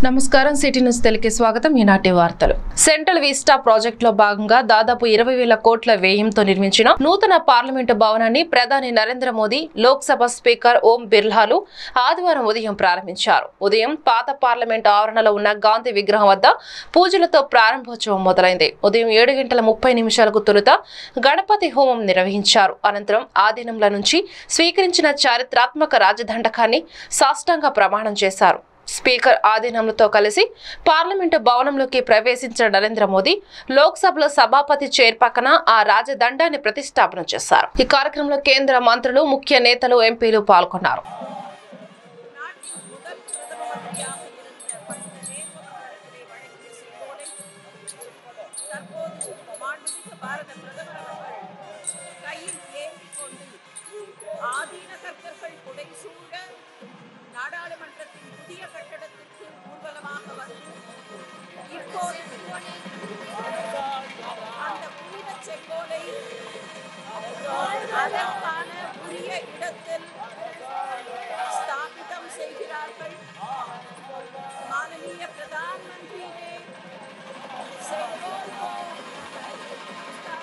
నమస్కారం city news తెలుగుకి స్వాగతం. ఈనాటి వార్తలు. సెంట్రల్ విస్టా ప్రాజెక్ట్ లో భాగంగా దాదాపు 20,000 కోట్ల వ్యయంతో నిర్మించిన నూతన పార్లమెంటు భవనాన్ని ప్రధాని నరేంద్ర మోదీ, లోక్సభ స్పీకర్ ఓం బిర్లాలు ఆదివారం ఉదయం ప్రారంభించారు. ఉదయం పాత పార్లమెంటు ఆవరణలో ఉన్న గాంధీ విగ్రహం వద్ద పూజలతో ప్రారంభోత్సవం మొదలైంది. ఉదయం 7:30 తొలుత గణపతి హోమం నిర్వహించారు. అనంతరం ఆధీనంల నుంచి స్వీకరించిన చారిత్రాత్మక రాజదండకాన్ని సాష్టాంగ ప్రమాణం చేశారు. స్పీకర్ ఆధీనంతో కలిసి పార్లమెంటు భవనంలోకి ప్రవేశించిన నరేంద్ర మోదీ లోక్సభలో సభాపతి చైర్ పక్కన ఆ రాజదండాన్ని ప్రతిష్టాపన చేశారు. ఈ కార్యక్రమంలో కేంద్ర మంత్రులు, ముఖ్య నేతలు, ఎంపీలు పాల్గొన్నారు. நாடாளுமன்றத்தின் புதிய கட்டடத்திற்கு ஊர்வலமாக வந்து இப்போது அந்த புனித செங்கோலை அதற்கான உரிய இடத்தில் ஸ்தாபிதம் செய்கிறார்கள். माननीय प्रधानमंत्री ने सेंगोल को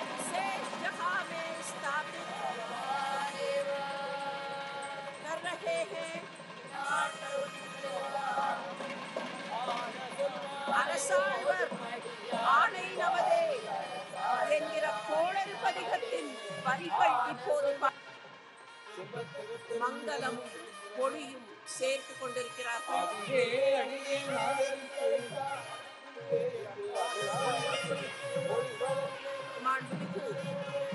विशेष जगह में स्थापित कर रहे हैं. அரசாழ்வர் ஆணை நமதே என்கிற கோளறு பதிகத்தின் வரிகள் இப்போது மங்களம் பொழியும் சேர்த்து கொண்டிருக்கிறார்கள். மாண்புமிகு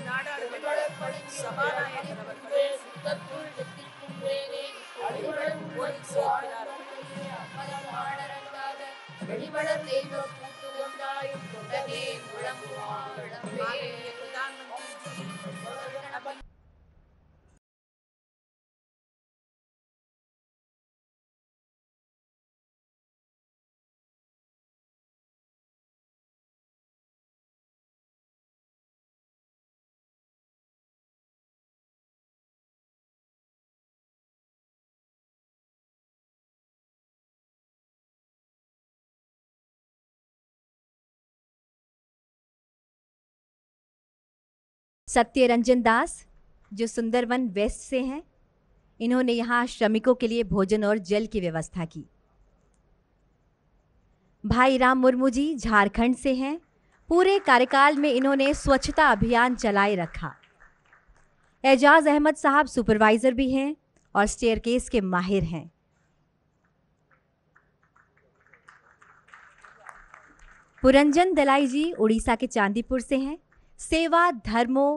நாடாளுமன்ற சபாநாயகர் அவர்கள் सत्यरंजन दास जो सुंदरवन वेस्ट से हैं, इन्होंने यहाँ श्रमिकों के लिए भोजन और जल की व्यवस्था की। भाई राम मुर्मू जी झारखंड से हैं, पूरे कार्यकाल में इन्होंने स्वच्छता अभियान चलाए रखा। एजाज अहमद साहब सुपरवाइजर भी हैं और स्टेयरकेस के माहिर हैं। पुरंजन दलाई जी उड़ीसा के चांदीपुर से हैं, सेवा धर्मों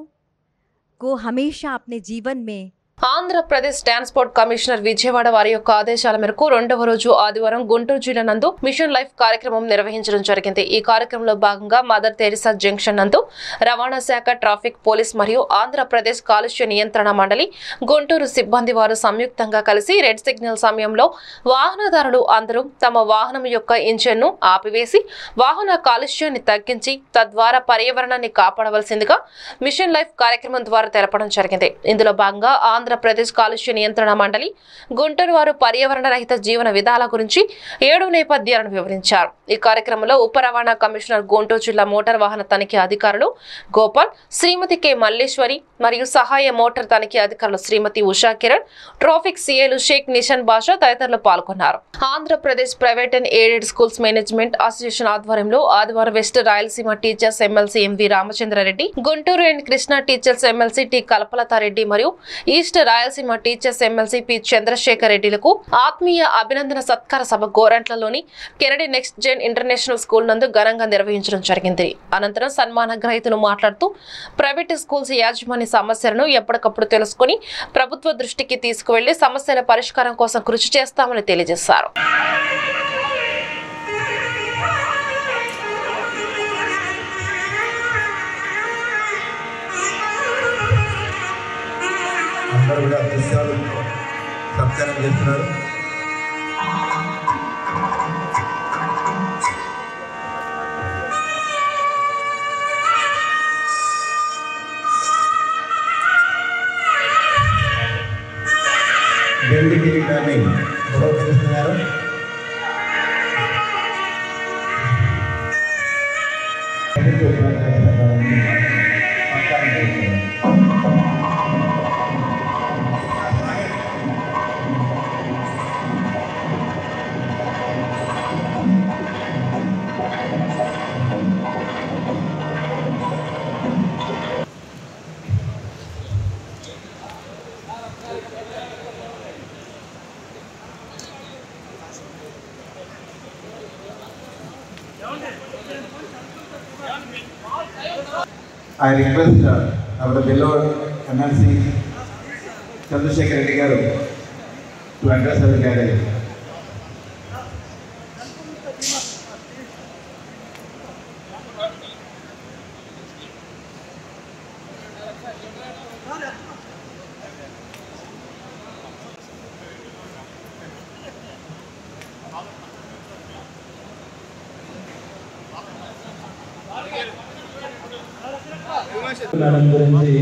को हमेशा अपने जीवन में ఆంధ్రప్రదేశ్ ట్రాన్స్పోర్ట్ కమిషనర్ విజయవాడ వారి యొక్క ఆదేశాల మేరకు 2వ రోజు ఆదివారం గుంటూరు జిల్లా నందు మిషన్ లైఫ్ కార్యక్రమం నిర్వహించడం జరిగింది. ఈ కార్యక్రమంలో భాగంగా మదర్ తెరిసా జంక్షన్ నందు రవాణా శాఖ, ట్రాఫిక్ పోలీస్ మరియు ఆంధ్రప్రదేశ్ కాలుష్య నియంత్రణ మండలి గుంటూరు సిబ్బంది వారు సంయుక్తంగా కలిసి రెడ్ సిగ్నల్ సమయంలో వాహనదారులు అందరూ తమ వాహనం యొక్క ఇంజన్ ను ఆపివేసి వాహన కాలుష్యాన్ని తగ్గించి తద్వారా పర్యావరణాన్ని కాపాడవలసిందిగా మిషన్ లైఫ్ కార్యక్రమం ద్వారా తెలపడం జరిగింది. ఇందులో భాగంగా ఆంధ్రప్రదేశ్ కాలుష్య నియంత్రణ మండలి గుంటూరు వారు పర్యావరణ రహిత జీవన విధాల గురించి 7 నేపథ్యాలను వివరించారు. ఈ కార్యక్రమంలో ఉప రవాణా కమిషనర్ గుంటూరు జిల్లా మోటార్ వాహన తనిఖీ అధికారులు గోపాల్, శ్రీమతి కె మల్లేశ్వరి మరియు సహాయ మోటార్ తనిఖీ అధికారులు శ్రీమతి ఉషా కిరణ్, ట్రాఫిక్ సిఐలు షేక్ నిషన్ బాషా తదితరులు పాల్గొన్నారు. Andhra Pradesh private and aided schools management association ఆధ్వర్యంలో ఆదివారం west Rayalaseema teachers MLC MV Ramachandra Reddy, Guntur and Krishna teachers MLC T Kalpalatha Reddy మరియు east Rayalaseema teachers MLC P Chandrasekhar రెడ్డిలకు ఆత్మీయ అభినందన సత్కార సభ గోరంట్లలోని Kennedy next gen international school నందు ఘనంగా నిర్వహించడం జరిగింది. అనంతరం సన్మాన గ్రహీతలు మాట్లాడుతూ ప్రైవేట్ స్కూల్స్ యాజమాన్య సమస్యలను ఎప్పటికప్పుడు తెలుసుకుని ప్రభుత్వ దృష్టికి తీసుకువెళ్లి సమస్యల పరిష్కారం కోసం కృషి చేస్తామని తెలియజేశారు. అందరూ కూడా దృశ్యాలు సత్కారం చేస్తున్నారు. వెండి కిరీటాన్ని బహుకరిస్తున్నారు. I request our beloved MLC Chandrasekhar Reddy garu to address our gathering. Madam గురించి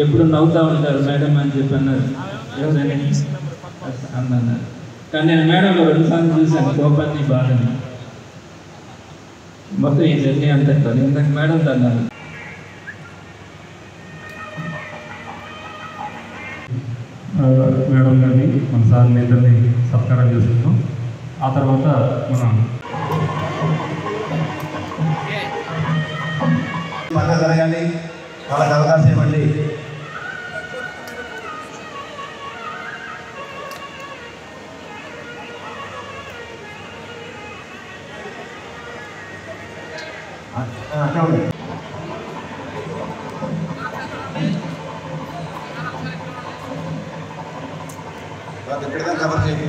ఎప్పుడు నవ్వుతూ ఉంటారు మేడం అని చెప్పి అన్నారు అన్నారు. కానీ నేను మేడంలో 2 సార్లు చూశాను కోపాన్ని బాధని. మొత్తం ఈ జర్నీ అంతా ఇంతకు మేడం అన్నారు. మేడం గారిని మన సార్ని ఇద్దరిని సత్కారం చేస్తున్నాం. ఆ తర్వాత మనం బాగా జరగాలి, వాళ్ళకి అవకాశం ఇవ్వండి. అక్కడ ఎక్కడిదా కవర్ చేయండి.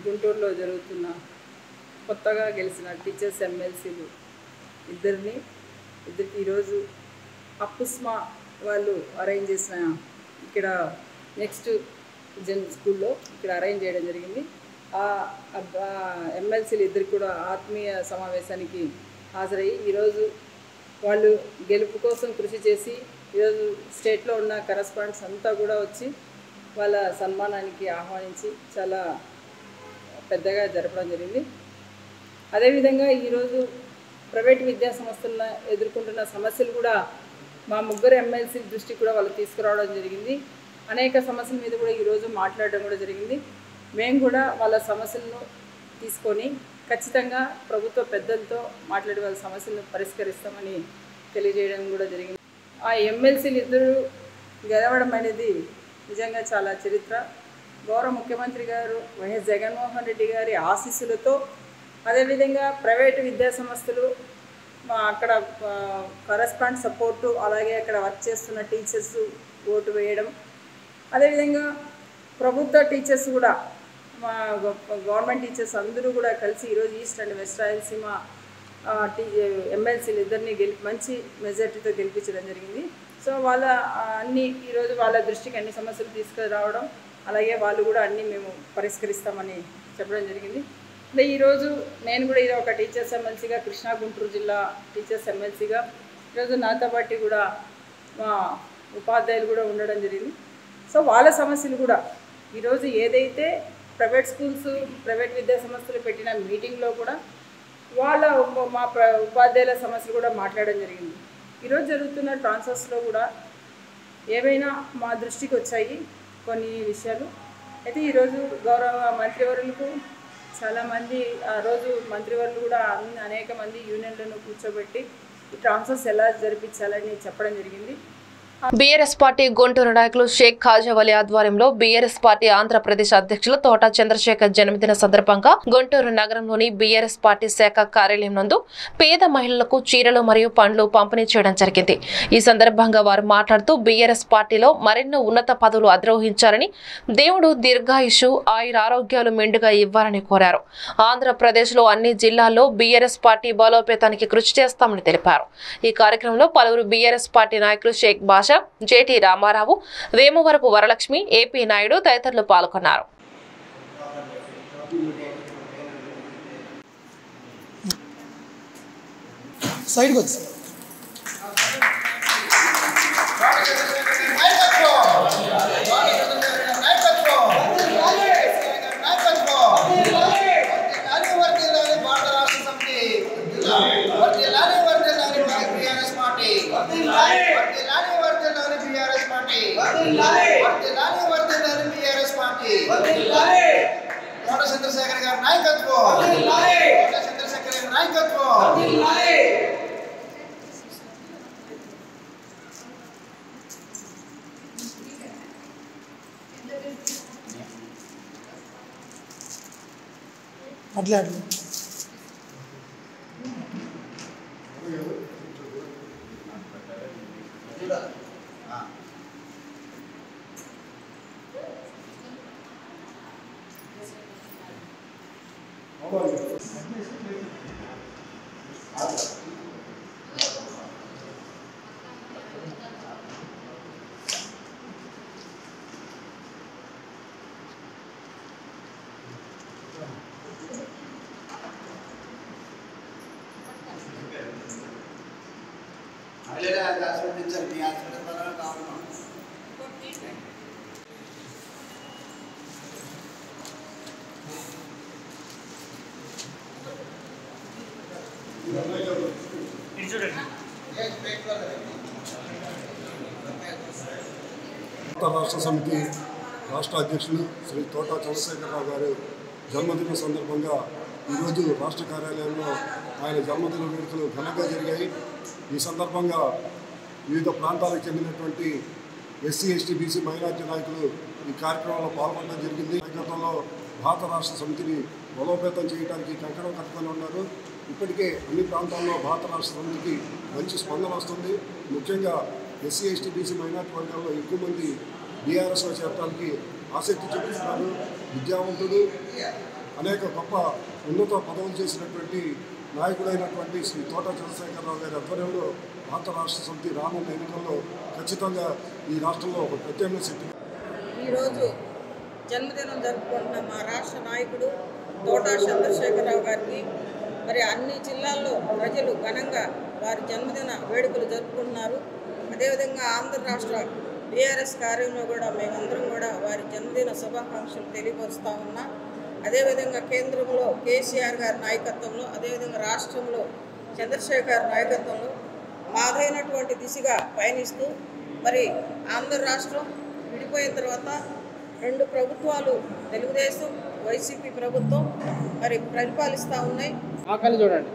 గుంటూరులో జరుగుతున్న కొత్తగా గెలిచిన టీచర్స్ ఎమ్మెల్సీలు ఇద్దరికి ఈరోజు అప్పుస్మా వాళ్ళు అరేంజ్ చేసిన ఇక్కడ నెక్స్ట్ జన్ స్కూల్లో ఇక్కడ అరేంజ్ చేయడం జరిగింది. ఆ ఎమ్మెల్సీలు ఇద్దరికి కూడా ఆత్మీయ సమావేశానికి హాజరయ్యి ఈరోజు వాళ్ళు గెలుపు కోసం కృషి చేసి ఈరోజు స్టేట్లో ఉన్న కరస్పాండెంట్స్ అంతా కూడా వచ్చి వాళ్ళ సన్మానానికి ఆహ్వానించి చాలా పెద్దగా జరపడం జరిగింది. అదేవిధంగా ఈరోజు ప్రైవేట్ విద్యా సంస్థలను ఎదుర్కొంటున్న సమస్యలు కూడా మా ముగ్గురు ఎమ్మెల్సీ దృష్టికి కూడా వాళ్ళు తీసుకురావడం జరిగింది. అనేక సమస్యల మీద కూడా ఈరోజు మాట్లాడడం కూడా జరిగింది. మేము కూడా వాళ్ళ సమస్యలను తీసుకొని ఖచ్చితంగా ప్రభుత్వ పెద్దలతో మాట్లాడి వాళ్ళ సమస్యలను పరిష్కరిస్తామని తెలియజేయడం కూడా జరిగింది. ఆ ఎమ్మెల్సీలు ఇద్దరు గెలవడం అనేది నిజంగా చాలా చరిత్ర. గౌరవ ముఖ్యమంత్రి గారు వైఎస్ జగన్మోహన్ రెడ్డి గారి ఆశీస్సులతో అదేవిధంగా ప్రైవేటు విద్యా సంస్థలు అక్కడ కరస్పాండెంట్ సపోర్టు అలాగే అక్కడ వర్క్ చేస్తున్న టీచర్స్ ఓటు వేయడం, అదేవిధంగా ప్రభుత్వ టీచర్స్ కూడా మా గవర్నమెంట్ టీచర్స్ అందరూ కూడా కలిసి ఈరోజు ఈస్ట్ అండ్ వెస్ట్ రాయలసీమ ఎమ్మెల్సీలు ఇద్దరిని మంచి మెజార్టీతో గెలిపించడం జరిగింది. సో వాళ్ళ అన్ని ఈరోజు వాళ్ళ దృష్టికి అన్ని సమస్యలు తీసుకురావడం, అలాగే వాళ్ళు కూడా అన్నీ మేము పరిష్కరిస్తామని చెప్పడం జరిగింది. అంటే ఈరోజు నేను కూడా ఇది ఒక టీచర్స్ ఎమ్మెల్సీగా కృష్ణా గుంటూరు జిల్లా టీచర్స్ ఎమ్మెల్సీగా ఈరోజు నాతో పాటు కూడా మా ఉపాధ్యాయులు కూడా ఉండడం జరిగింది. సో వాళ్ళ సమస్యలు కూడా ఈరోజు ఏదైతే ప్రైవేట్ స్కూల్స్ ప్రైవేట్ విద్యా సంస్థలు పెట్టిన మీటింగ్లో కూడా వాళ్ళ మా ఉపాధ్యాయుల సమస్యలు కూడా మాట్లాడడం జరిగింది. ఈరోజు జరుగుతున్న ట్రాన్స్ఫర్స్లో కూడా ఏవైనా మా దృష్టికి వచ్చాయి కొన్ని విషయాలు. అయితే ఈరోజు గౌరవ మంత్రివర్యులకు చాలామంది ఆ రోజు మంత్రివర్యులు కూడా అనేక మంది యూనియన్లను కూర్చోబెట్టి ఈ ట్రాన్స్ఫర్స్ ఎలా జరిపించాలని చెప్పడం జరిగింది. బీఆర్ఎస్ పార్టీ గుంటూరు నాయకులు షేక్ ఖాజావలి ఆధ్వర్యంలో బీఆర్ఎస్ పార్టీ ఆంధ్రప్రదేశ్ అధ్యక్షులు తోట చంద్రశేఖర్ జన్మదిన సందర్భంగా గుంటూరు నగరంలోని బీఆర్ఎస్ పార్టీ శాఖ కార్యాలయం నందు పేద మహిళలకు చీరలు మరియు పండ్లు పంపిణీ చేయడం జరిగింది. ఈ సందర్భంగా వారు మాట్లాడుతూ బీఆర్ఎస్ పార్టీలో మరెన్నో ఉన్నత పదవులు అధిరోహించాలని, దేవుడు దీర్ఘాయుషు ఆయురారోగ్యాలు మెండుగా ఇవ్వాలని కోరారు. ఆంధ్రప్రదేశ్ లో అన్ని జిల్లాల్లో బీఆర్ఎస్ పార్టీ బలోపేతానికి కృషి చేస్తామని తెలిపారు. ఈ కార్యక్రమంలో పలువురు బీఆర్ఎస్ పార్టీ నాయకులు షేక్ బాషా, జేటీ రామారావు, వేమవరపు వరలక్ష్మి, ఏపీ నాయుడు తదితరులు పాల్గొన్నారు. సైడ్కి వచ్చి వర్ధిల్లాలి బీఆర్ఎస్ పార్టీ. కోట చంద్రశేఖర్ గారి నాయకత్వం. కోట చంద్రశేఖర్ గారి నాయకత్వం. మాట్లాడు. రాష్ట్ర సమితి రాష్ట్ర అధ్యక్షులు శ్రీ తోట చంద్రశేఖరరావు గారు జన్మదిన సందర్భంగా ఈరోజు రాష్ట్ర కార్యాలయంలో ఆయన జన్మదిన వేడుకలు ఘనంగా జరిగాయి. ఈ సందర్భంగా వివిధ ప్రాంతాలకు చెందినటువంటి ఎస్సీ ఎస్టీ బీసీ మైనార్టీ నాయకులు ఈ కార్యక్రమంలో పాల్గొనడం జరిగింది. నాయకత్వంలో భారత రాష్ట్ర సమితిని బలోపేతం చేయడానికి కంకణం కట్టుకొని ఉన్నారు. ఇప్పటికే అన్ని ప్రాంతాల్లో భారత రాష్ట్ర సమితికి మంచి స్పందన వస్తుంది. ముఖ్యంగా ఎస్సీ ఎస్టీ బీసీ మైనార్టీ వర్గాల్లో ఎక్కువ మంది బీఆర్ఎస్లో చేరడానికి ఆసక్తి చూపిస్తున్నారు. విద్యావంతుడు, అనేక గొప్ప ఉన్నత పదవులు చేసినటువంటి నాయకుడైనటువంటి శ్రీ తోట చంద్రశేఖరరావు గారి ఆధ్వర్యంలో భారత రాష్ట్ర సమితి రానున్న ఎన్నికల్లో ఖచ్చితంగా ఈ రాష్ట్రంలో ఒక ప్రత్యేక శక్తి. ఈరోజు జన్మదినం జరుపుకుంటున్న మా రాష్ట్ర నాయకుడు తోట చంద్రశేఖరరావు గారికి మరి అన్ని జిల్లాల్లో ప్రజలు ఘనంగా వారి జన్మదిన వేడుకలు జరుపుకుంటున్నారు. అదేవిధంగా ఆంధ్ర రాష్ట్ర బీఆర్ఎస్ కార్యంలో కూడా మేమందరం కూడా వారి జన్మదిన శుభాకాంక్షలు తెలియపరుస్తూ ఉన్నాం. అదేవిధంగా కేంద్రంలో కేసీఆర్ గారి నాయకత్వంలో, అదేవిధంగా రాష్ట్రంలో చంద్రశేఖర్ నాయకత్వంలో మాదైనటువంటి దిశగా పయనిస్తూ మరి ఆంధ్ర రాష్ట్రం విడిపోయిన తర్వాత 2 ప్రభుత్వాలు తెలుగుదేశం వైసీపీ ప్రభుత్వం మరి పరిపాలిస్తూ ఉన్నాయి. చూడండి.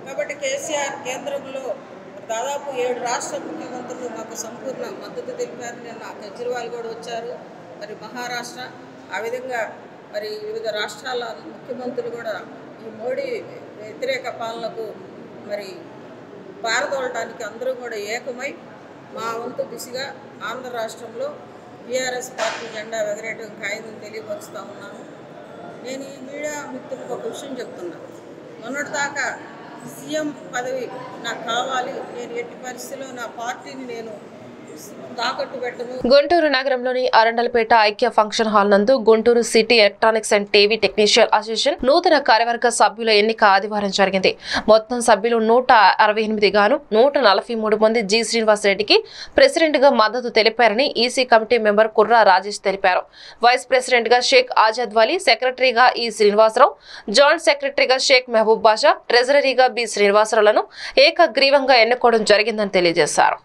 కాబట్టి కేసీఆర్ కేంద్రంలో దాదాపు 7 రాష్ట్ర ముఖ్యమంత్రులు మాకు సంపూర్ణ మద్దతు తెలిపారు. నిన్న కేజ్రీవాల్ కూడా వచ్చారు. మరి మహారాష్ట్ర, ఆ విధంగా మరి వివిధ రాష్ట్రాల ముఖ్యమంత్రులు కూడా ఈ మోడీ వ్యతిరేక పాలనకు మరి పారదోలటానికి అందరూ కూడా ఏకమై మా వంతు దిశగా ఆంధ్ర రాష్ట్రంలో బీఆర్ఎస్ పార్టీ జెండా ఎగరేయడం ఖాయమని తెలియపరుస్తూ ఉన్నాను. నేను ఈ మీడియా మిత్రులకు ఒక విషయం చెప్తున్నాను. మొన్నటిదాకా సీఎం పదవి నాకు కావాలి, నేను ఎట్టి పరిస్థితుల్లో నా పార్టీని నేను తాకట్టు పెట్టను. గుంటూరు నగరంలోని అరండల్పేట ఐక్య ఫంక్షన్ హాల్ నందు Guntur city electronics and TV technician association నూతన కార్యవర్గ సభ్యుల ఎన్నిక ఆదివారం జరిగింది. మొత్తం సభ్యులు 168 గాను 143 మంది జి శ్రీనివాస్ రెడ్డికి ప్రెసిడెంట్ గా మద్దతు తెలిపారని EC committee member Kurra Rajesh తెలిపారు. వైస్ ప్రెసిడెంట్ గా షేక్ ఆజాద్ వలీ, సెక్రటరీగా ఈ శ్రీనివాసరావు, జాయింట్ సెక్రటరీగా షేక్ మహబూబ్ బాషా, ట్రెజరీగా బి శ్రీనివాసరావులను ఏకగ్రీవంగా ఎన్నుకోవడం జరిగిందని తెలియజేశారు.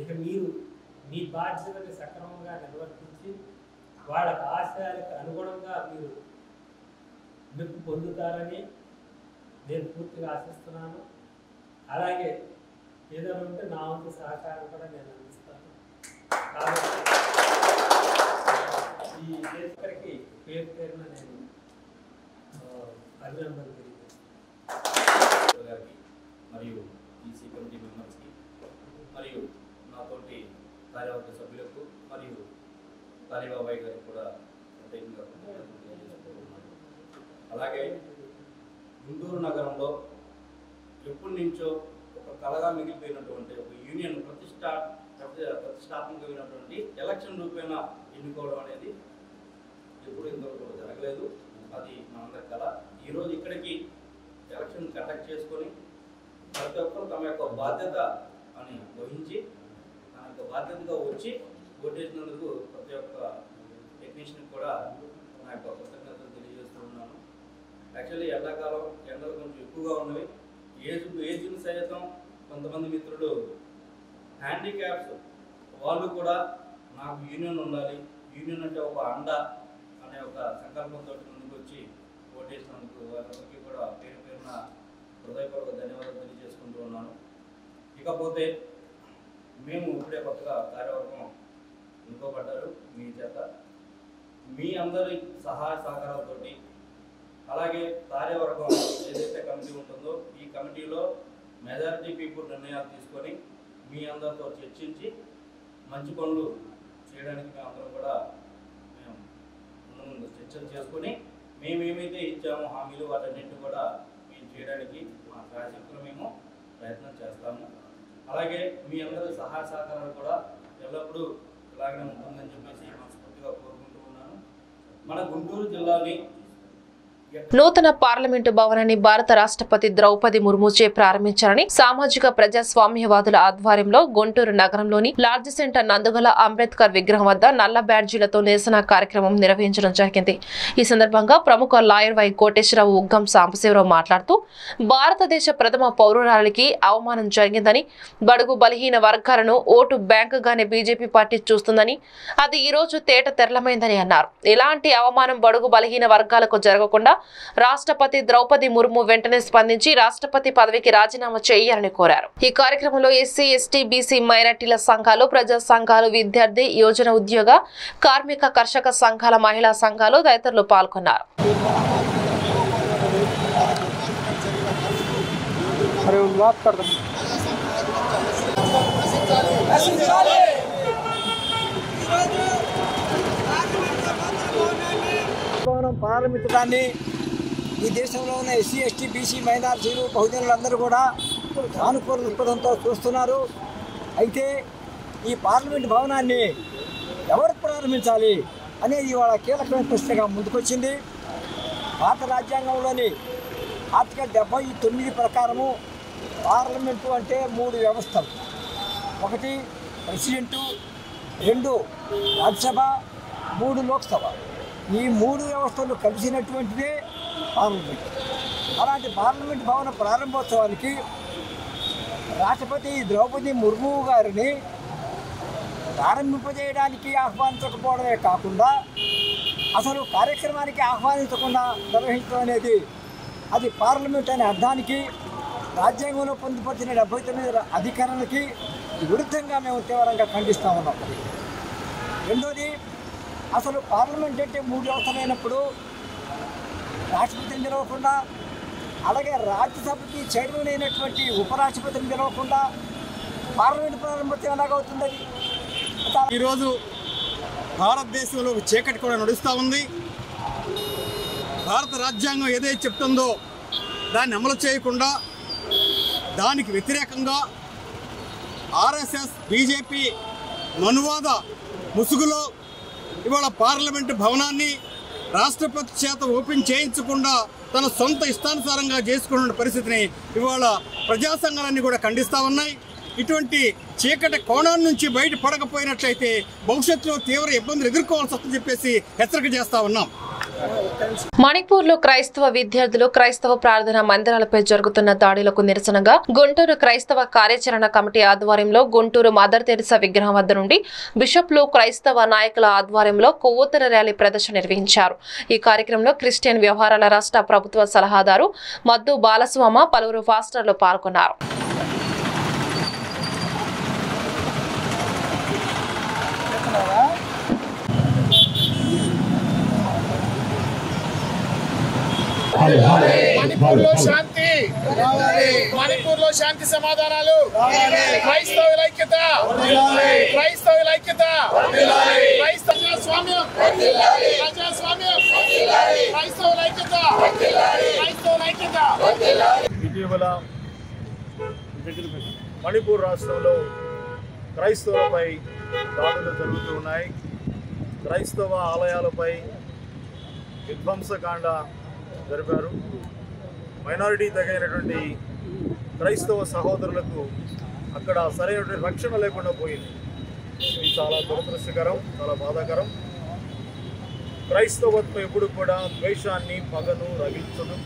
ఇక మీరు మీ బాధ్యతని సక్రమంగా నిర్వర్తించి వాళ్ళ ఆశయాలకు అనుగుణంగా మీరు మెప్పు పొందుతారని నేను పూర్తిగా ఆశిస్తున్నాను. అలాగే ఏదైనా ఉంటే నా వంతు సహకారం కూడా నేను అందిస్తాను. కాబట్టి ఈ దేశకరికి పేరు పేరున నేను అభినందనలు తెలియజేస్తాను. మరియు ఈసీ కమిటీ మెంబర్స్కి మరియు నాతోటి కార్యవర్గ సభ్యులకు మరియు కాళీబాబాయ్ గారికి కూడా ప్రత్యేకంగా తెలియజేసుకుంటున్నాను. అలాగే గుంటూరు నగరంలో ఎప్పటి నుంచో ఒక కళగా మిగిలిపోయినటువంటి ఒక యూనియన్ ప్రతిష్టాత్మకమైనటువంటి ఎలక్షన్ రూపేణ ఎన్నుకోవడం అనేది ఎప్పుడు ఇంతవరకు జరగలేదు. అది మనందరి కళ. ఈరోజు ఇక్కడికి ఎలక్షన్ కండక్ట్ చేసుకొని ప్రతి ఒక్కరు తమ యొక్క బాధ్యత అని వహించి తన యొక్క బాధ్యతగా వచ్చి ఓటేసినందుకు ప్రతి ఒక్క టెక్నీషియన్ కూడా నా యొక్క కృతజ్ఞతలు తెలియజేస్తూ ఉన్నాను. యాక్చువల్లీ ఎండాకాలం ఎండలు కొంచెం ఎక్కువగా ఉన్నవి. ఏజ్ని సైతం కొంతమంది మిత్రులు హ్యాండిక్యాప్స్ వాళ్ళు కూడా నాకు యూనియన్ ఉండాలి, యూనియన్ అంటే ఒక అండ అనే ఒక సంకల్పంతో ముందుకు వచ్చి ఓటేసినందుకు వారందరికీ కూడా పేరు పేరున హృదయపూర్వక ధన్యవాదాలు తెలియజేసుకుంటూ ఉన్నాను. ఇకపోతే మేము ఇప్పుడే కొత్తగా కార్యవర్గం ఎన్నుకోబడ్డారు మీ చేత. మీ అందరి సహాయ సహకారాలతోటి అలాగే కార్యవర్గం ఏదైతే కమిటీ ఉంటుందో ఈ కమిటీలో మెజారిటీ పీపుల్ నిర్ణయాలు తీసుకొని మీ అందరితో చర్చించి మంచి పనులు చేయడానికి మేము అందరం కూడా ముందు చర్చలు చేసుకొని మేమేమైతే ఇచ్చామో హామీలు వాటన్నింటినీ కూడా మేము చేయడానికి మా శాయశక్తులు మేము ప్రయత్నం చేస్తాము. అలాగే మీ అందరి సహాయ సహకారాలు కూడా ఎల్లప్పుడూ ఇలాగనే ఉంటుందని చెప్పేసి మనస్ఫూర్తిగా కోరుకుంటూ ఉన్నాను. మన గుంటూరు జిల్లాని నూతన పార్లమెంటు భవనాన్ని భారత రాష్ట్రపతి ద్రౌపది ముర్ముచే ప్రారంభించారని సామాజిక ప్రజాస్వామ్యవాదుల ఆధ్వర్యంలో గుంటూరు నగరంలోని లార్జ్ సెంటర్ నందుగల అంబేద్కర్ విగ్రహం వద్ద నల్ల బ్యాడ్జీలతో నిరసన కార్యక్రమం నిర్వహించడం జరిగింది. ఈ సందర్భంగా ప్రముఖ లాయర్ వై కోటేశ్వరరావు ఉగ్గం సాంబశివరావు మాట్లాడుతూ భారతదేశ ప్రథమ పౌరురాలికి అవమానం జరిగిందని, బడుగు బలహీన వర్గాలను ఓటు బ్యాంకుగానే బీజేపీ పార్టీ చూస్తుందని, అది ఈ రోజు తేట తెరలమైందని అన్నారు. ఇలాంటి అవమానం బడుగు బలహీన వర్గాలకు జరగకుండా రాష్ట్రపతి ద్రౌపది ముర్ము వెంటనే స్పందించి రాష్ట్రపతి పదవికి రాజీనామా చేయాలని కోరారు. ఈ కార్యక్రమంలో ఎస్సీ, ఎస్టీ, బీసీ మైనార్టీల సంఘాలు, ప్రజా సంఘాలు, విద్యార్థి, యోజన, ఉద్యోగ, కార్మిక, కర్షక సంఘాల, మహిళా సంఘాలు తదితరులు పాల్గొన్నారు. ప్రారంభించడాన్ని ఈ దేశంలో ఉన్న ఎస్సీ, ఎస్టీ, బీసీ, మైనార్టీలు, బహుజనులందరూ కూడా సానుకూల దృక్పథంతో చూస్తున్నారు. అయితే ఈ పార్లమెంట్ భవనాన్ని ఎవరు ప్రారంభించాలి అనేది ఇవాళ కీలకమైన ప్రశ్నగా ముందుకొచ్చింది. భారత రాజ్యాంగంలోని ఆర్టికల్ 79 ప్రకారము పార్లమెంటు అంటే 3 వ్యవస్థలు. 1 ప్రెసిడెంటు, 2 రాజ్యసభ, 3 లోక్సభ. ఈ 3 వ్యవస్థలు కలిసినటువంటిదే పార్లమెంట్. అలాంటి పార్లమెంట్ భవన ప్రారంభోత్సవానికి రాష్ట్రపతి ద్రౌపది ముర్ము గారిని ప్రారంభింపజేయడానికి ఆహ్వానించకపోవడమే కాకుండా అసలు కార్యక్రమానికి ఆహ్వానించకుండా నిర్వహించడం అనేది అది పార్లమెంట్ అనే అర్థానికి, రాజ్యాంగంలో పొందుపరిచిన 79 అధికరణలకి విరుద్ధంగా మేము తీవ్రంగా ఖండిస్తూ ఉన్నాం. రెండోది, అసలు పార్లమెంట్ అంటే 3 వ్యవస్థలైనప్పుడు రాష్ట్రపతిని పిలవకుండా, అలాగే రాజ్యసభకి చైర్మన్ అయినటువంటి ఉపరాష్ట్రపతిని పిలవకుండా పార్లమెంట్ ప్రారంభోత్సవం ఎలాగవుతుంది? ఈరోజు భారతదేశంలో చీకటి కూడా నడుస్తూ ఉంది. భారత రాజ్యాంగం ఏదైతే చెప్తుందో దాన్ని అమలు చేయకుండా దానికి వ్యతిరేకంగా ఆర్ఎస్ఎస్, బీజేపీ మనువాద ముసుగులో ఇవాళ పార్లమెంటు భవనాన్ని రాష్ట్రపతి చేత ఓపెన్ చేయించకుండా తన సొంత ఇష్టానుసారంగా చేసుకున్న పరిస్థితిని ఇవాళ ప్రజా సంఘాలన్నీ కూడా ఖండిస్తూ ఉన్నాయి. ఇటువంటి చీకటి కోణం నుంచి బయటపడకపోయినట్లయితే భవిష్యత్తులో తీవ్ర ఇబ్బందులు ఎదుర్కోవాల్సి వస్తుందని చెప్పేసి హెచ్చరిక చేస్తూ ఉన్నాం. మణిపూర్ లో క్రైస్తవ విద్యార్థులు క్రైస్తవ ప్రార్థన మందిరాలపై జరుగుతున్న దాడులకు నిరసనగా గుంటూరు క్రైస్తవ కార్యాచరణ కమిటీ ఆధ్వర్యంలో గుంటూరు మదర్ తెరిసా విగ్రహం వద్ద నుండి బిషప్లు, క్రైస్తవ నాయకుల ఆధ్వర్యంలో కొవ్వొత్తుల ర్యాలీ ప్రదర్శన నిర్వహించారు. ఈ కార్యక్రమంలో క్రిస్టియన్ వ్యవహారాల రాష్ట్ర ప్రభుత్వ సలహాదారు మద్దు బాలస్వామ, పలువురు పాస్టర్లు పాల్గొన్నారు. మణిపూర్లో శాంతి, మణిపూర్లో శాంతి సమాధానాలు, క్రైస్తవుల ఐక్యత, క్రైస్తవుల ఐక్యత, ప్రజాస్వామ్యం, ప్రజాస్వామ్యం, క్రైస్తవుల ఐక్యత, క్రైస్తవుల ఐక్యత. ఇటీవల మణిపూర్ రాష్ట్రంలో క్రైస్తవులపై దాడులు జరుగుతూ ఉన్నాయి. క్రైస్తవ ఆలయాలపై విధ్వంసకాండ జరిపారు. మైనారిటీ తగినటువంటి క్రైస్తవ సహోదరులకు అక్కడ సరైనటువంటి రక్షణ లేకుండా పోయింది. ఇది చాలా దురదృష్టకరం, చాలా బాధాకరం. క్రైస్తవత్వం ఎప్పుడు కూడా ద్వేషాన్ని, పగను రగిల్చదు.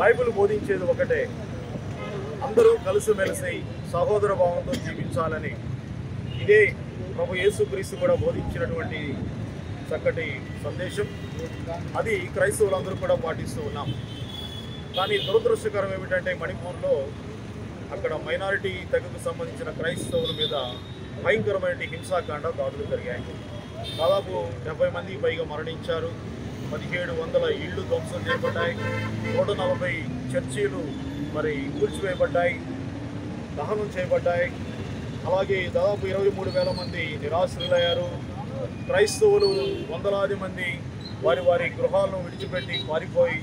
బైబిల్ బోధించేది ఒకటే, అందరూ కలిసిమెలిసి సహోదర భావంతో జీవించాలని. ఇదే ప్రభు యేసుక్రీస్తు కూడా బోధించినటువంటి చక్కటి సందేశం. అది క్రైస్తవులందరూ కూడా పాటిస్తూ ఉన్నాం. కానీ దురదృష్టకరం ఏమిటంటే మణిపూర్లో అక్కడ మైనారిటీ తెగకు సంబంధించిన క్రైస్తవుల మీద భయంకరమైన హింసాకాండ దాడులు జరిగాయి. దాదాపు 70 మంది పైగా మరణించారు. 1700 ఇళ్లు ధ్వంసం చేయబడ్డాయి. 140 చర్చీలు కూల్చివేయబడ్డాయి, దహనం చేయబడ్డాయి. అలాగే దాదాపు 23,000 మంది నిరాశ్రులయ్యారు. క్రైస్తవులు వందలాది మంది వారి వారి గృహాలను విడిచిపెట్టి పారిపోయి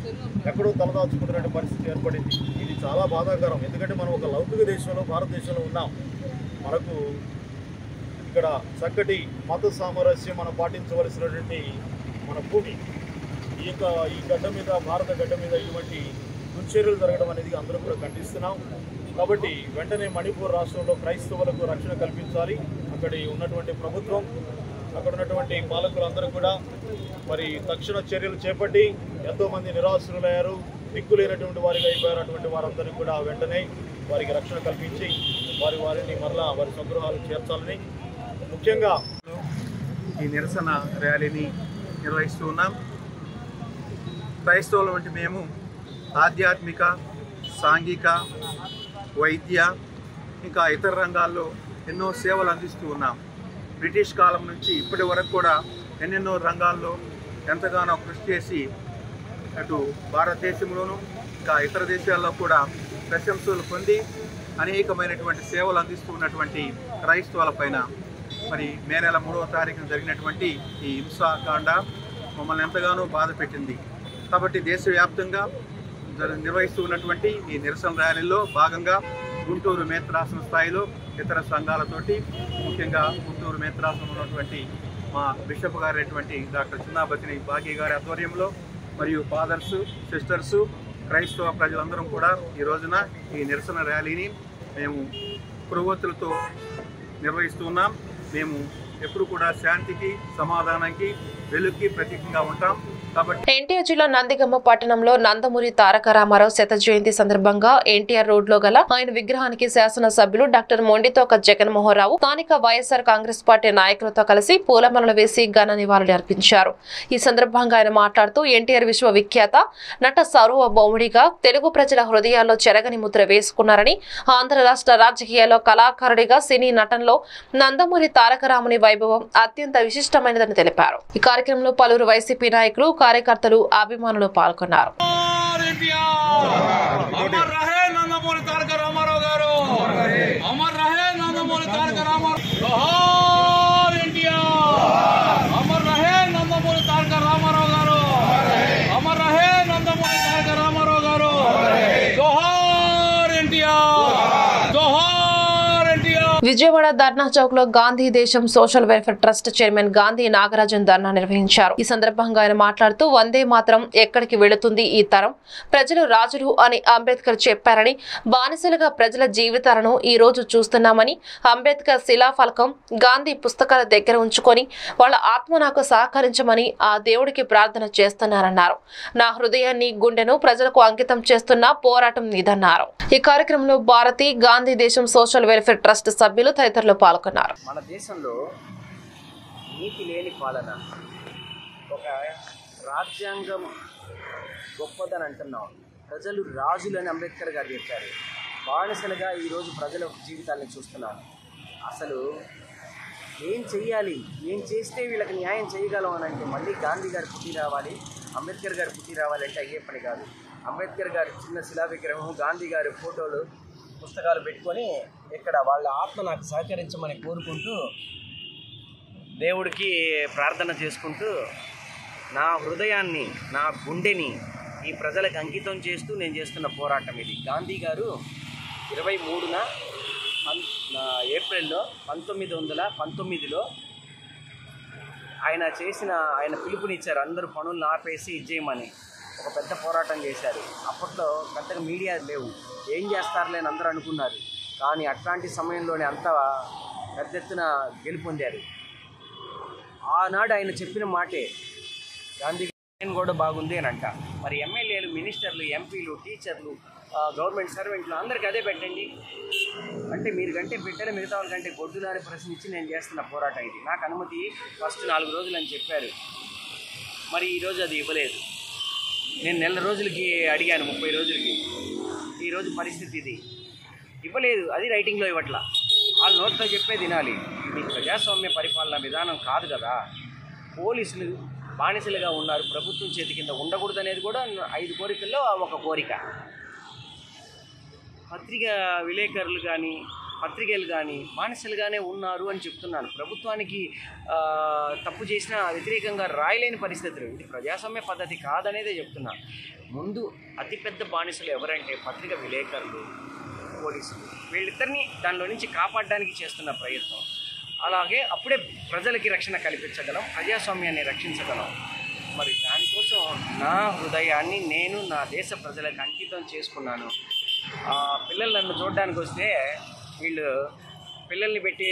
ఎక్కడో తలదాచుకునే పరిస్థితి ఏర్పడింది. ఇది చాలా బాధాకరం. ఎందుకంటే మనం ఒక లౌకిక దేశంలో, భారతదేశంలో ఉన్నాం. మనకు ఇక్కడ చక్కటి మత సామరస్యం మనం పాటించవలసినటువంటి మన భూమి. ఈ గడ్డ మీద, భారత గడ్డ మీద ఇటువంటి దుశ్చర్యలు జరగడం అనేది అందరూ కూడా ఖండిస్తున్నాం. కాబట్టి వెంటనే మణిపూర్ రాష్ట్రంలో క్రైస్తవులకు రక్షణ కల్పించాలి. అక్కడ ఉన్నటువంటి ప్రభుత్వం, అక్కడ ఉన్నటువంటి పాలకులందరూ కూడా తక్షణ చర్యలు చేపట్టి ఎంతోమంది నిరాశ్రులయ్యారు, దిక్కులేనటువంటి వారిగా అయిపోయారు. అటువంటి వారందరినీ కూడా వెంటనే వారికి రక్షణ కల్పించి వారిని మరలా వారి స్వగృహాలు చేర్చాలని ముఖ్యంగా ఈ నిరసన ర్యాలీని నిర్వహిస్తూ ఉన్నాం. క్రైస్తవుల వంటి మేము ఆధ్యాత్మిక, సాంఘిక, వైద్య ఇంకా ఇతర రంగాల్లో ఎన్నో సేవలు అందిస్తూ ఉన్నాం. బ్రిటిష్ కాలం నుంచి ఇప్పటి వరకు కూడా ఎన్నెన్నో రంగాల్లో ఎంతగానో కృషి చేసి అటు భారతదేశంలోనూ ఇంకా ఇతర దేశాల్లో కూడా ప్రశంసలు పొంది అనేకమైనటువంటి సేవలు అందిస్తూ ఉన్నటువంటి క్రైస్తవుల పైన మే నెల 3వ తారీఖున జరిగినటువంటి ఈ హింసాకాండ మమ్మల్ని ఎంతగానో బాధ పెట్టింది. కాబట్టి దేశవ్యాప్తంగా నిర్వహిస్తూ ఉన్నటువంటి ఈ నిరసన ర్యాలీలో భాగంగా గుంటూరు మేత్రాసన స్థాయిలో ఇతర సంఘాలతోటి, ముఖ్యంగా గుంటూరు మేత్రాసనం ఉన్నటువంటి మా బిషప్ గారైనటువంటి డాక్టర్ చిన్నాబతిని భాగ్య గారి ఆధ్వర్యంలో మరియు ఫాదర్సు, సిస్టర్సు, క్రైస్తవ ప్రజలందరం కూడా ఈ రోజున ఈ నిరసన ర్యాలీని మేము పురోగతులతో నిర్వహిస్తూ ఉన్నాం. మేము ఎప్పుడు కూడా శాంతికి, సమాధానానికి, వెలుగుకి ప్రతీకంగా ఉంటాం. ఎన్టీఆర్ జిల్లా నందిగమ్మ పట్టణంలో నందమూరి తారక రామారావు శత జయంతి సందర్భంగా ఎన్టీఆర్ రోడ్ లో గల ఆయన విగ్రహానికి శాసనసభ్యులు డాక్టర్ మొండితోక జగన్మోహన్ రావు స్థానిక వైఎస్ఆర్ కాంగ్రెస్ పార్టీ నాయకులతో కలిసి పూలమాలలు వేసి ఘన నివాళులు అర్పించారు. ఈ సందర్భంగా ఆయన మాట్లాడుతూ ఎన్టీఆర్ విశ్వవిఖ్యాత నట సార్వభౌముడిగా తెలుగు ప్రజల హృదయాల్లో చెరగని ముద్ర వేసుకున్నారని, ఆంధ్ర రాష్ట్ర రాజకీయాల్లో కళాకారుడిగా సినీ నటనలో నందమూరి తారక రాముని వైభవం అత్యంత విశిష్టమైనదని తెలిపారు. ఈ కార్యక్రమంలో పలువురు వైసీపీ నాయకులు, కార్యకర్తలు, అభిమానులు పాల్గొన్నారు. విజయవాడ ధర్నా చౌక్ లో Gandhi Desam social welfare trust chairman Gandhi Nagarajan dharna నిర్వహించారు. ఈ సందర్భంగా ఆయన మాట్లాడుతూ వందే మాత్రం ఎక్కడికి వెళుతుంది ఈ తరం, ప్రజలు రాజులు అని అంబేద్కర్ చెప్పారని, బానిసలుగా ప్రజల జీవితాలను ఈ రోజు చూస్తున్నామని, అంబేద్కర్ శిలాఫలకం, గాంధీ పుస్తకాల దగ్గర ఉంచుకొని వాళ్ళ ఆత్మ నాకు సహకరించమని ఆ దేవుడికి ప్రార్థన చేస్తున్నారన్నారు. నా హృదయాన్ని, గుండెను ప్రజలకు అంకితం చేస్తున్న పోరాటం ఇదన్నారు. ఈ కార్యక్రమంలో Bharati, Gandhi Desam social welfare trust సభ్యులు తదితరులు పాల్గొన్నారు. మన దేశంలో నీతి లేని పాలన, ఒక రాజ్యాంగం గొప్పదని అంటున్నాం. ప్రజలు రాజులని అంబేద్కర్ గారు చెప్పారు. బానిసలుగా ఈరోజు ప్రజల జీవితాన్ని చూస్తున్నాం. అసలు ఏం చెయ్యాలి, ఏం చేస్తే వీళ్ళకి న్యాయం చేయగలం అని అంటే మళ్ళీ గాంధీ గారు పుట్టి రావాలి. అంబేద్కర్ గారు పుట్టి రావాలంటే అయ్యే పని కాదు. అంబేద్కర్ గారు చిన్న శిలా విగ్రహం, గాంధీ గారి ఫోటోలు, పుస్తకాలు పెట్టుకొని ఇక్కడ వాళ్ళ ఆత్మ నాకు సహకరించమని కోరుకుంటూ దేవుడికి ప్రార్థన చేసుకుంటూ నా హృదయాన్ని, నా గుండెని ఈ ప్రజలకు అంకితం చేస్తూ నేను చేస్తున్న పోరాటం ఇది. గాంధీ గారు 23న ఏప్రిల్లో 1919లో ఆయన పిలుపునిచ్చారు, అందరూ పనులను ఆపేసి ఇచ్చేయమని. ఒక పెద్ద పోరాటం చేశారు. అప్పట్లో పెద్దగా మీడియా లేవు, ఏం చేస్తారులే అని అందరూ అనుకున్నారు. కానీ అట్లాంటి సమయంలోనే అంత పెద్ద ఎత్తున గెలుపొందారు. ఆనాడు ఆయన చెప్పిన మాటే గాంధీ కూడా బాగుంది అని అంట. మరి ఎమ్మెల్యేలు, మినిస్టర్లు, ఎంపీలు, టీచర్లు, గవర్నమెంట్ సర్వెంట్లు అందరికీ అదే పెట్టండి అంటే మీరు కంటే బిడ్డలు మిగతా వాళ్ళ కంటే గొడ్డులు అని ప్రశ్నించి నేను చేస్తున్న పోరాటం ఇది. నాకు అనుమతి ఫస్ట్ 4 రోజులు అని చెప్పారు, మరి ఈరోజు అది ఇవ్వలేదు. నేను నెల రోజులకి అడిగాను, 30 రోజులకి. ఈరోజు పరిస్థితి ఇది, ఇవ్వలేదు. అది రైటింగ్లో ఇవ్వట్లా, వాళ్ళ నోట్తో చెప్పే తినాలి. ఇది ప్రజాస్వామ్య పరిపాలన విధానం కాదు కదా. పోలీసులు బానిసలుగా ఉన్నారు, ప్రభుత్వం చేతి కింద ఉండకూడదు అనేది కూడా 5 కోరికల్లో ఒక కోరిక. పత్రికా విలేకరులు కానీ, పత్రికలు కానీ బానిసలుగానే ఉన్నారు అని చెప్తున్నాను. ప్రభుత్వానికి తప్పు చేసినా వ్యతిరేకంగా రాయలేని పరిస్థితులు. ఇది ప్రజాస్వామ్య పద్ధతి కాదనేదే చెప్తున్నాను. ముందు అతిపెద్ద బానిసలు ఎవరంటే పత్రికా విలేకరులు, పోలీసులు. వీళ్ళిద్దరినీ దానిలో నుంచి కాపాడడానికి చేస్తున్న ప్రయత్నం. అలాగే అప్పుడే ప్రజలకి రక్షణ కల్పించగలం, ప్రజాస్వామ్యాన్ని రక్షించగలం. మరి దానికోసం నా హృదయాన్ని నేను నా దేశ ప్రజలకు అంకితం చేసుకున్నాను. పిల్లలు నన్ను చూడడానికి వస్తే వీళ్ళు పిల్లల్ని పెట్టి